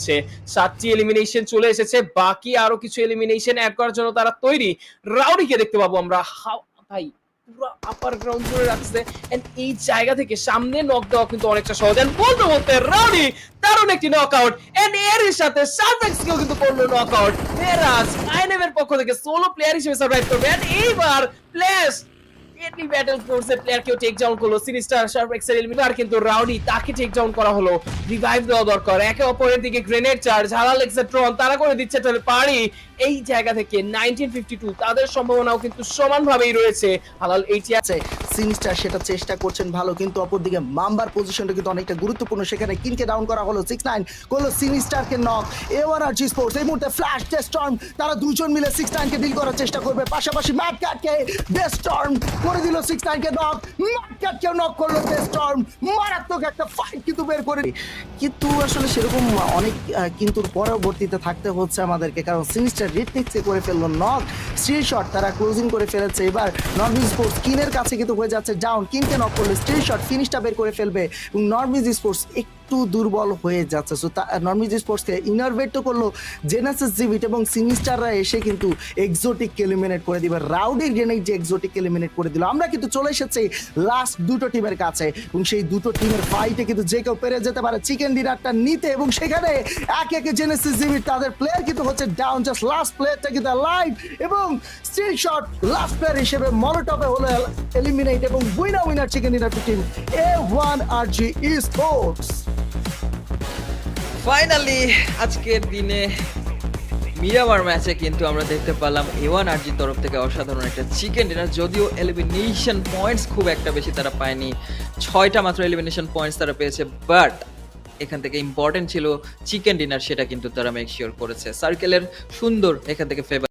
হচ্ছে। 7টি এলিমিনেশন চলে এসেছে, বাকি আরো কিছু এলিমিনেশন অ্যাড করার জন্য তারা তৈরি। রাউডিকে দেখতে পাবো আমরা। ভাই পুরো আপার গ্রাউন্ড জুড়ে রাখছে, এন্ড এই জায়গা থেকে সামনে নক দেওয়া কিন্তু অনেকটা সহজ। এন্ড বলতে বলতে রাউডি দারুণ একটি নকআউট, এন্ড এর সাথে সার্ভেক্সকেও কিন্তু করলো নকআউট। মেরাজ আইএনএম এর পক্ষ থেকে সোলো প্লেয়ার হিসেবে সার্ভাইভ করবে, এন্ড এইবার প্লেস এডলি ব্যাটল ফোর্সের প্লেয়ারকেও টেক ডাউন করলো। সিনিস্টার সার্ভেক্সের এলিমিনার কিন্তু রাউডি, তাকে টেক ডাউন করা হলো। রিভাইভ দেওয়া দরকার। একে অপরের দিকে গ্রেনেড চার্জ, হালাল এক্সেট্রন তারা করে দিচ্ছে তাহলে পারি। এই জায়গা থেকে 1952 তাদের সম্ভাবনাও কিন্তু সমানভাবেই রয়েছে। হালাল এইটি আছে সিনিস্টার সেটা চেষ্টা করছেন ভালো, কিন্তু অপরদিকে মাম্বার পজিশনটা কিন্তু অনেকটা গুরুত্বপূর্ণ। সেখানে কিনকে ডাউন করা হলো, 6-9 করলো সিনিস্টারকে নক। এওয়ারজি স্পোর্টস এই মুহূর্তে ফ্ল্যাশ স্টর্ম তারা দুজন মিলে 6-9 কে ডিল করার চেষ্টা করবে। পাশাপাশি ম্যাট ক্যাটকে স্টর্ম করে দিল 6-9 কে নক। ম্যাট ক্যাটকে নক করলো স্টর্ম। মারাত্মক একটা ফাইট কিন্তু বের করে, কিন্তু আসলে সেরকম অনেক কিন্তু পরবর্তীতে থাকতে হচ্ছে আমাদেরকে, কারণ সিনিস্টার রিটনিক্সে করে ফেললো নক। স্টিল শট তারা ক্লোজিং করে ফেলেছে। এবার নর্মিজ স্পোর্টস কিনের কাছে কিন্তু হয়ে যাচ্ছে ডাউন। কিনকে নক করলে স্টিল শট ফিনিশটা বের করে ফেলবে এবং নর্মিজ স্পোর্টস একটু দুর্বল হয়ে যাচ্ছে। সো নর্মিজ স্পোর্টসকে ইনারভেট তো করলো জেনেসিস জিভিট, এবং সিনিস্টাররা এসে কিন্তু এক্সোটিক এলিমিনেট করে দিবে। রাউডি গ্রেনেড যে এক্সোটিক এলিমিনেট করে দিল। আমরা কিন্তু চলে এসেছি লাস্ট দুটো টিমের কাছে, এবং সেই দুটো টিমের ফাইটে কিন্তু যে কেউ পেরে যেতে পারে চিকেন ডিনারটা নিতে, এবং সেখানে একে একে জেনেসিস জিভিট তাদের প্লেয়ার কিন্তু হচ্ছে ডাউন। জাস্ট লাস্ট প্লেয়ারটা কিন্তু লাইভ, এবং স্টিল শট লাস্ট প্লেয়ার হিসেবে মনোটপে হলো এলিমিনেট, এবং winner chicken dinner team A1RG Esports। Finally আজকের দিনে মিরামার ম্যাচে কিন্তু আমরা দেখতে পেলাম A1RG তরফ থেকে অসাধারণ একটা চিকেন ডিনার। যদিও এলিমিনেশন পয়েন্টস খুব একটা বেশি তারা পায়নি, 6টা মাত্র এলিমিনেশন পয়েন্টস তারা পেয়েছে, বাট এখান থেকে ইম্পর্টেন্ট ছিল চিকেন ডিনার, সেটা কিন্তু তারা মেক শিওর করেছে। সার্কেলের সুন্দর এখান থেকে ফেভার